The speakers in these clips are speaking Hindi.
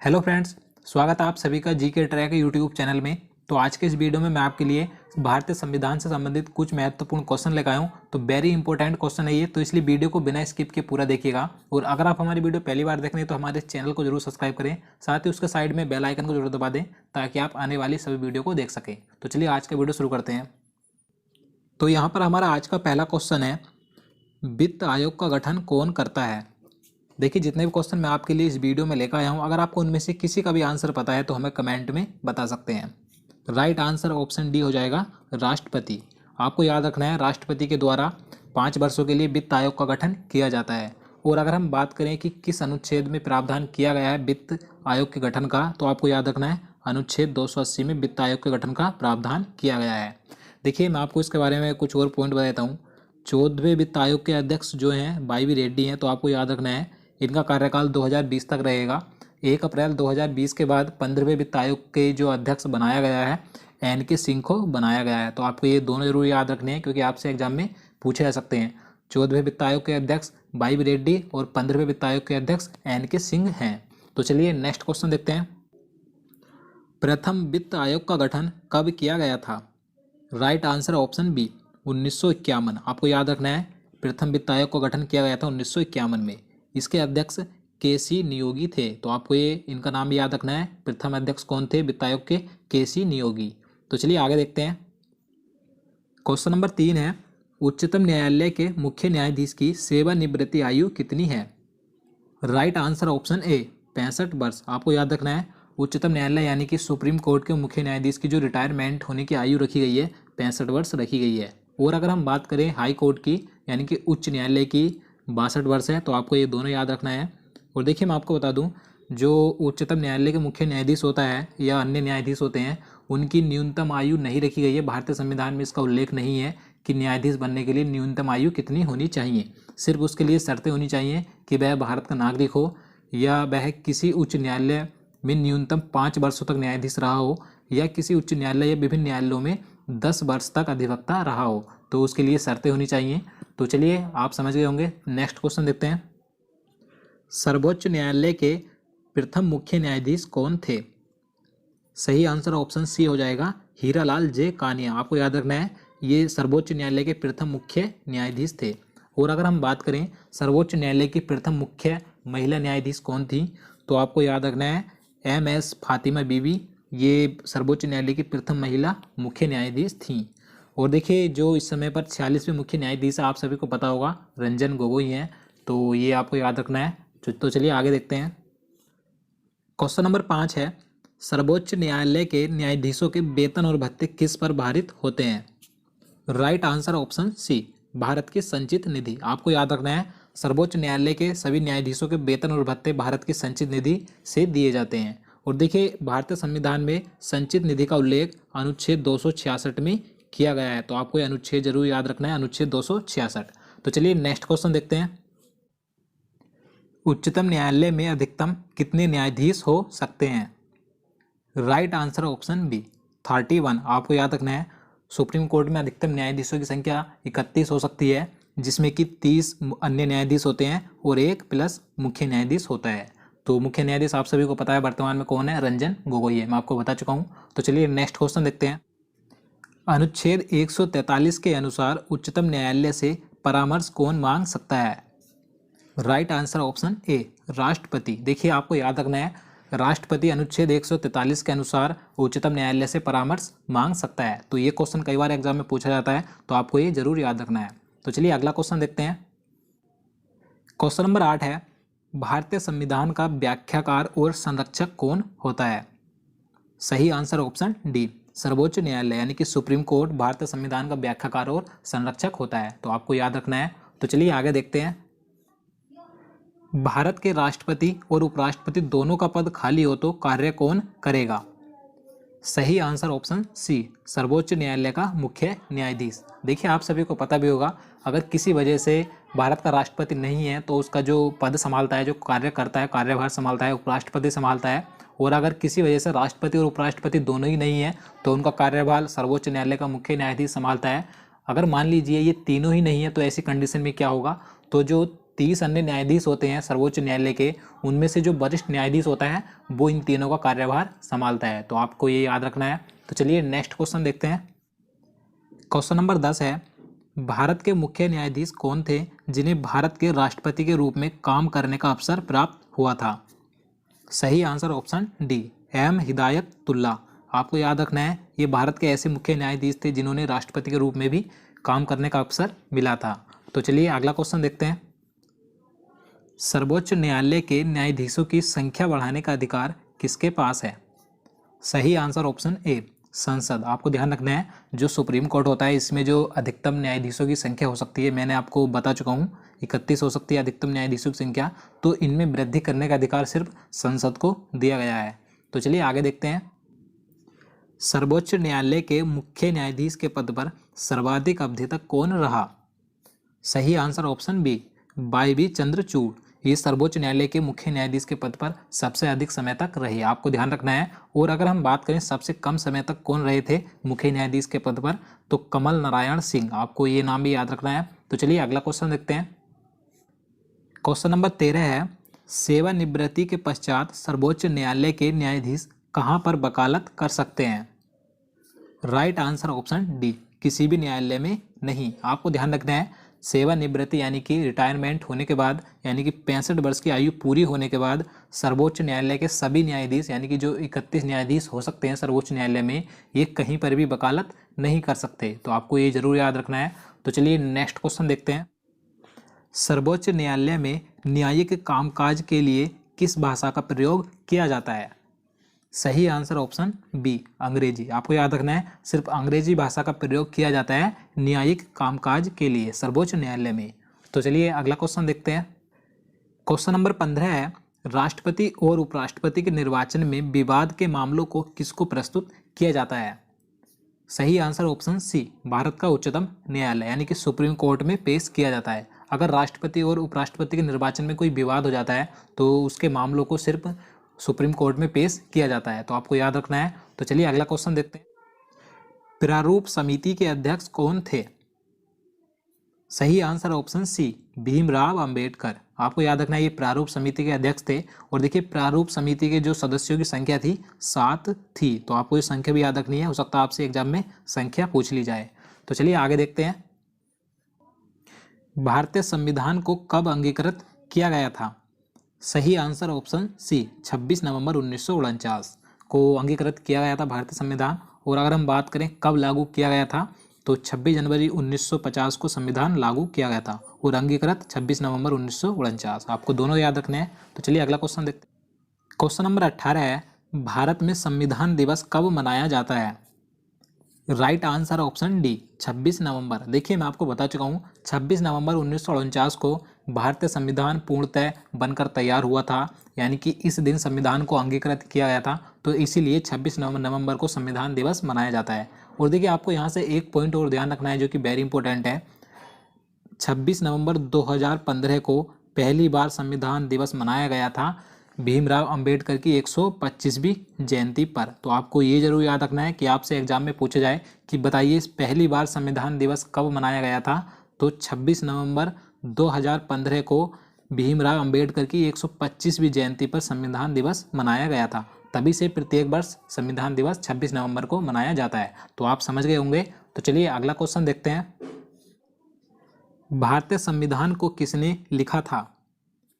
हेलो फ्रेंड्स, स्वागत है आप सभी का जीके ट्रैक यूट्यूब चैनल में। तो आज के इस वीडियो में मैं आपके लिए भारतीय संविधान से संबंधित कुछ महत्वपूर्ण क्वेश्चन लेकर आया हूँ। तो वेरी इंपॉर्टेंट क्वेश्चन है ये, तो इसलिए वीडियो को बिना स्किप के पूरा देखिएगा। और अगर आप हमारी वीडियो पहली बार देख रहे हैं तो हमारे चैनल को जरूर सब्सक्राइब करें, साथ ही उसके साइड में बेल आइकन को जरूर दबा दें ताकि आप आने वाली सभी वीडियो को देख सकें। तो चलिए आज का वीडियो शुरू करते हैं। तो यहाँ पर हमारा आज का पहला क्वेश्चन है, वित्त आयोग का गठन कौन करता है। देखिए, जितने भी क्वेश्चन मैं आपके लिए इस वीडियो में लेकर आया हूँ, अगर आपको उनमें से किसी का भी आंसर पता है तो हमें कमेंट में बता सकते हैं। राइट आंसर ऑप्शन डी हो जाएगा, राष्ट्रपति। आपको याद रखना है, राष्ट्रपति के द्वारा 5 वर्षों के लिए वित्त आयोग का गठन किया जाता है। और अगर हम बात करें कि किस अनुच्छेद में प्रावधान किया गया है वित्त आयोग के गठन का, तो आपको याद रखना है अनुच्छेद 280 में वित्त आयोग के गठन का प्रावधान किया गया है। देखिए, मैं आपको इसके बारे में कुछ और पॉइंट बता देता हूँ। 14वें वित्त आयोग के अध्यक्ष जो हैं YV रेड्डी हैं, तो आपको याद रखना है इनका कार्यकाल 2020 तक रहेगा। 1 अप्रैल 2020 के बाद 15वें वित्त आयोग के जो अध्यक्ष बनाया गया है NK सिंह को बनाया गया है। तो आपको ये दोनों जरूर याद रखने हैं क्योंकि आपसे एग्जाम में पूछे जा सकते हैं। 14वें वित्त आयोग के अध्यक्ष YV रेड्डी और 15वें वित्त आयोग के अध्यक्ष NK सिंह हैं। तो चलिए नेक्स्ट क्वेश्चन देखते हैं। प्रथम वित्त आयोग का गठन कब किया गया था। Right answer option B, 1951। आपको याद रखना है प्रथम वित्त आयोग का गठन किया गया था 1951 में। इसके अध्यक्ष KC नियोगी थे। तो आपको ये इनका नाम याद रखना है, प्रथम अध्यक्ष कौन थे वित्त आयोग के, KC नियोगी। तो चलिए आगे देखते हैं। क्वेश्चन नंबर 3 है, उच्चतम न्यायालय के मुख्य न्यायाधीश की सेवानिवृत्ति आयु कितनी है। राइट आंसर ऑप्शन ए, 65 वर्ष। आपको याद रखना है उच्चतम न्यायालय यानी कि सुप्रीम कोर्ट के मुख्य न्यायाधीश की जो रिटायरमेंट होने की आयु रखी गई है 65 वर्ष रखी गई है। और अगर हम बात करें हाई कोर्ट की यानी कि उच्च न्यायालय की 62 वर्ष है। तो आपको ये दोनों याद रखना है। और देखिए, मैं आपको बता दूं, जो उच्चतम न्यायालय के मुख्य न्यायाधीश होता है या अन्य न्यायाधीश होते हैं, उनकी न्यूनतम आयु नहीं रखी गई है। भारतीय संविधान में इसका उल्लेख नहीं है कि न्यायाधीश बनने के लिए न्यूनतम आयु कितनी होनी चाहिए। सिर्फ उसके लिए शर्तें होनी चाहिए कि वह भारत का नागरिक हो या वह किसी उच्च न्यायालय में न्यूनतम 5 वर्षों तक न्यायाधीश रहा हो या किसी उच्च न्यायालय या विभिन्न न्यायालयों में 10 वर्ष तक अधिवक्ता रहा हो। तो उसके लिए शर्तें होनी चाहिए। तो चलिए आप समझ गए होंगे। नेक्स्ट क्वेश्चन देखते हैं। सर्वोच्च न्यायालय के प्रथम मुख्य न्यायाधीश कौन थे। सही आंसर ऑप्शन सी हो जाएगा, हीरालाल जे कानिया। आपको याद रखना है ये सर्वोच्च न्यायालय के प्रथम मुख्य न्यायाधीश थे। और अगर हम बात करें सर्वोच्च न्यायालय की प्रथम मुख्य महिला न्यायाधीश कौन थी, तो आपको याद रखना है MS फातिमा बीवी। ये सर्वोच्च न्यायालय की प्रथम महिला मुख्य न्यायाधीश थीं। और देखिए, जो इस समय पर 46वें मुख्य न्यायाधीश आप सभी को पता होगा, रंजन गोगोई हैं। तो ये आपको याद रखना है। तो चलिए आगे देखते हैं। क्वेश्चन नंबर 5 है, सर्वोच्च न्यायालय के न्यायाधीशों के वेतन और भत्ते किस पर भारित होते हैं। राइट आंसर ऑप्शन सी, भारत की संचित निधि। आपको याद रखना है सर्वोच्च न्यायालय के सभी न्यायाधीशों के वेतन और भत्ते भारत की संचित निधि से दिए जाते हैं। और देखिए, भारतीय संविधान में संचित निधि का उल्लेख अनुच्छेद 266 में किया गया है। तो आपको ये अनुच्छेद जरूर याद रखना है, अनुच्छेद 266। तो चलिए नेक्स्ट क्वेश्चन देखते हैं। उच्चतम न्यायालय में अधिकतम कितने न्यायाधीश हो सकते हैं। Right answer option B, 31। आपको याद रखना है सुप्रीम कोर्ट में अधिकतम न्यायाधीशों की संख्या 31 हो सकती है, जिसमें कि 30 अन्य न्यायाधीश होते हैं और 1 प्लस मुख्य न्यायाधीश होता है। तो मुख्य न्यायाधीश आप सभी को पता है वर्तमान में कौन है, रंजन गोगोई है। मैं आपको बता चुका हूँ। तो चलिए नेक्स्ट क्वेश्चन देखते हैं। अनुच्छेद 143 के अनुसार उच्चतम न्यायालय से परामर्श कौन मांग सकता है। राइट आंसर ऑप्शन ए, राष्ट्रपति। देखिए, आपको याद रखना है राष्ट्रपति अनुच्छेद 143 के अनुसार उच्चतम न्यायालय से परामर्श मांग सकता है। तो ये क्वेश्चन कई बार एग्जाम में पूछा जाता है, तो आपको ये जरूर याद रखना है। तो चलिए अगला क्वेश्चन देखते हैं। क्वेश्चन नंबर 8 है, भारतीय संविधान का व्याख्याकार और संरक्षक कौन होता है। सही आंसर ऑप्शन डी, सर्वोच्च न्यायालय यानी कि सुप्रीम कोर्ट भारतीय संविधान का व्याख्याकार और संरक्षक होता है। तो आपको याद रखना है। तो चलिए आगे देखते हैं। भारत के राष्ट्रपति और उपराष्ट्रपति दोनों का पद खाली हो तो कार्य कौन करेगा। सही आंसर ऑप्शन सी, सर्वोच्च न्यायालय का मुख्य न्यायाधीश। देखिए, आप सभी को पता भी होगा, अगर किसी वजह से भारत का राष्ट्रपति नहीं है तो उसका जो पद संभालता है, जो कार्य करता है, कार्यभार संभालता है, उपराष्ट्रपति संभालता है। और अगर किसी वजह से राष्ट्रपति और उपराष्ट्रपति दोनों ही नहीं है तो उनका कार्यभार सर्वोच्च न्यायालय का मुख्य न्यायाधीश संभालता है। अगर मान लीजिए ये तीनों ही नहीं है तो ऐसी कंडीशन में क्या होगा, तो जो 30 अन्य न्यायाधीश होते हैं सर्वोच्च न्यायालय के, उनमें से जो वरिष्ठ न्यायाधीश होता है वो इन तीनों का कार्यभार संभालता है। तो आपको ये याद रखना है। तो चलिए नेक्स्ट क्वेश्चन देखते हैं। क्वेश्चन नंबर 10 है, भारत के मुख्य न्यायाधीश कौन थे जिन्हें भारत के राष्ट्रपति के रूप में काम करने का अवसर प्राप्त हुआ था? सही answer option D, M Hidayatullah. आपको याद रखना है, ये भारत के ऐसे मुख्य न्यायाधीश थे जिन्होंने राष्ट्रपति के रूप में भी काम करने का अवसर मिला था। तो चलिए अगला क्वेश्चन देखते हैं। सर्वोच्च न्यायालय के न्यायाधीशों की संख्या बढ़ाने का अधिकार किसके पास है? सही आंसर ऑप्शन ए, संसद। आपको ध्यान रखना है, जो सुप्रीम कोर्ट होता है इसमें जो अधिकतम न्यायाधीशों की संख्या हो सकती है, मैंने आपको बता चुका हूँ 31 हो सकती है अधिकतम न्यायाधीशों की संख्या, तो इनमें वृद्धि करने का अधिकार सिर्फ संसद को दिया गया है। तो चलिए आगे देखते हैं। सर्वोच्च न्यायालय के मुख्य न्यायाधीश के पद पर सर्वाधिक अवधि तक कौन रहा? सही answer option B, Y B Chandrachud. ये सर्वोच्च न्यायालय के मुख्य न्यायाधीश के पद पर सबसे अधिक समय तक रहे, आपको ध्यान रखना है। और अगर हम बात करें सबसे कम समय तक कौन रहे थे मुख्य न्यायाधीश के पद पर, तो कमल नारायण सिंह। आपको ये नाम भी याद रखना है। तो चलिए अगला क्वेश्चन देखते हैं। क्वेश्चन नंबर 13 है, सेवानिवृत्ति के पश्चात सर्वोच्च न्यायालय के न्यायाधीश कहाँ पर वकालत कर सकते हैं? राइट आंसर ऑप्शन डी, किसी भी न्यायालय में नहीं। आपको ध्यान रखना है, सेवानिवृत्ति यानी कि रिटायरमेंट होने के बाद, यानी कि 65 वर्ष की आयु पूरी होने के बाद सर्वोच्च न्यायालय के सभी न्यायाधीश, यानी कि जो 31 न्यायाधीश हो सकते हैं सर्वोच्च न्यायालय में, ये कहीं पर भी वकालत नहीं कर सकते। तो आपको ये जरूर याद रखना है। तो चलिए नेक्स्ट क्वेश्चन देखते हैं। सर्वोच्च न्यायालय में न्यायिक कामकाज के लिए किस भाषा का प्रयोग किया जाता है? सही आंसर ऑप्शन बी, अंग्रेजी। आपको याद रखना है, सिर्फ अंग्रेजी भाषा का प्रयोग किया जाता है न्यायिक कामकाज के लिए सर्वोच्च न्यायालय में। तो चलिए अगला क्वेश्चन देखते हैं। क्वेश्चन नंबर 15 है, राष्ट्रपति और उपराष्ट्रपति के निर्वाचन में विवाद के मामलों को किसको प्रस्तुत किया जाता है? सही आंसर ऑप्शन सी, भारत का उच्चतम न्यायालय यानी कि सुप्रीम कोर्ट में पेश किया जाता है। अगर राष्ट्रपति और उपराष्ट्रपति के निर्वाचन में कोई विवाद हो जाता है तो उसके मामलों को सिर्फ सुप्रीम कोर्ट में पेश किया जाता है। तो आपको याद रखना है। तो चलिए अगला क्वेश्चन देखते हैं। प्रारूप समिति के अध्यक्ष कौन थे? सही answer option C, Bhimrao Ambedkar. आपको याद रखना है, ये प्रारूप समिति के अध्यक्ष थे। और देखिए प्रारूप समिति के जो सदस्यों की संख्या थी 7 थी। तो आपको ये संख्या भी याद रखनी है, हो सकता है आपसे एग्जाम में संख्या पूछ ली जाए। तो चलिए आगे देखते हैं। भारतीय संविधान को कब अंगीकृत किया गया था? सही आंसर ऑप्शन सी, 26 नवंबर 1949 को अंगीकृत किया गया था भारतीय संविधान। और अगर हम बात करें कब लागू किया गया था, तो 26 जनवरी 1950 को संविधान लागू किया गया था और अंगीकृत 26 नवंबर 1949। आपको दोनों याद रखने हैं। तो चलिए अगला क्वेश्चन देखते हैं। क्वेश्चन नंबर 18 है, भारत में संविधान दिवस कब मनाया जाता है? राइट आंसर ऑप्शन डी, 26 नवंबर। देखिए मैं आपको बता चुका हूँ 26 नवंबर 1949 को भारतीय संविधान पूर्णतः बनकर तैयार हुआ था, यानी कि इस दिन संविधान को अंगीकृत किया गया था। तो इसीलिए 26 नवंबर को संविधान दिवस मनाया जाता है। और देखिए आपको यहाँ से एक पॉइंट और ध्यान रखना है जो कि वेरी इंपॉर्टेंट है। 26 नवंबर 2015 को पहली बार संविधान दिवस मनाया गया था भीमराव अंबेडकर की 125वीं जयंती पर। तो आपको ये जरूर याद रखना है कि आपसे एग्जाम में पूछा जाए कि बताइए पहली बार संविधान दिवस कब मनाया गया था, तो 26 नवंबर 2015 को भीमराव अंबेडकर की 125वीं जयंती पर संविधान दिवस मनाया गया था। तभी से प्रत्येक वर्ष संविधान दिवस 26 नवंबर को मनाया जाता है। तो आप समझ गए होंगे। तो चलिए अगला क्वेश्चन देखते हैं। भारतीय संविधान को किसने लिखा था?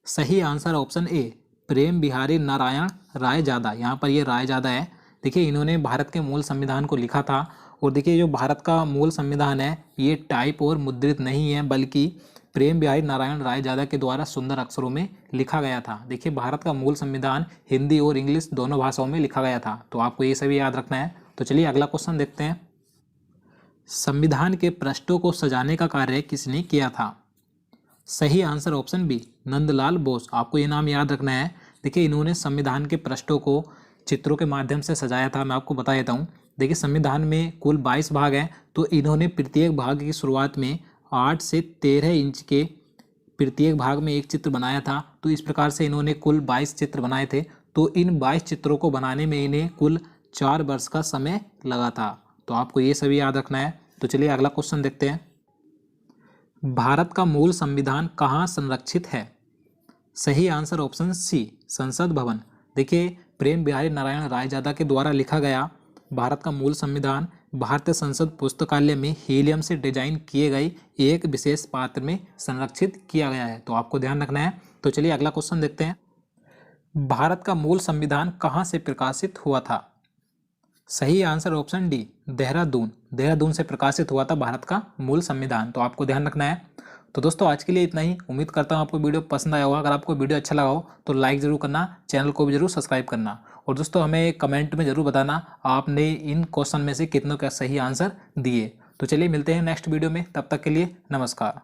सही आंसर ऑप्शन ए, प्रेम बिहारी नारायण रायजादा। यहाँ पर ये रायजादा है। देखिए इन्होंने भारत के मूल संविधान को लिखा था। और देखिए जो भारत का मूल संविधान है ये टाइप और मुद्रित नहीं है, बल्कि प्रेम बिहारी नारायण रायजादा के द्वारा सुंदर अक्षरों में लिखा गया था। देखिए भारत का मूल संविधान हिंदी और इंग्लिश दोनों भाषाओं में लिखा गया था। तो आपको ये सभी याद रखना है। तो चलिए अगला क्वेश्चन देखते हैं। संविधान के पृष्ठों को सजाने का कार्य किसने किया था? सही answer option B, Nandlal Bose. आपको ये नाम याद रखना है। देखिए इन्होंने संविधान के पृष्ठों को चित्रों के माध्यम से सजाया था। मैं आपको बता देता हूँ। देखिए संविधान में कुल 22 भाग हैं, तो इन्होंने प्रत्येक भाग की शुरुआत में 8 से 13 इंच के प्रत्येक भाग में एक चित्र बनाया था। तो इस प्रकार से इन्होंने कुल 22 चित्र बनाए थे। तो इन 22 चित्रों को बनाने में इन्हें कुल 4 वर्ष का समय लगा था। तो आपको ये सभी याद रखना है। तो चलिए अगला क्वेश्चन देखते हैं। भारत का मूल संविधान कहाँ संरक्षित है? सही आंसर ऑप्शन सी, संसद भवन। देखिए, प्रेम बिहारी नारायण रायजादा के द्वारा लिखा गया भारत का मूल संविधान भारतीय संसद पुस्तकालय में हीलियम से डिजाइन किए गए एक विशेष पात्र में संरक्षित किया गया है, तो आपको ध्यान रखना है। तो चलिए अगला क्वेश्चन देखते हैं। भारत का मूल संविधान कहाँ से प्रकाशित हुआ था? सही answer option D, Dehradun. Dehradun से प्रकाशित हुआ था भारत का मूल संविधान, तो आपको ध्यान रखना है। तो दोस्तों आज के लिए इतना ही। उम्मीद करता हूँ आपको वीडियो पसंद आया होगा। अगर आपको वीडियो अच्छा लगा हो तो लाइक जरूर करना, चैनल को भी जरूर सब्सक्राइब करना, और दोस्तों हमें कमेंट में जरूर बताना आपने इन क्वेश्चन में से कितनों का सही आंसर दिए। तो चलिए मिलते हैं नेक्स्ट वीडियो में, तब तक के लिए नमस्कार।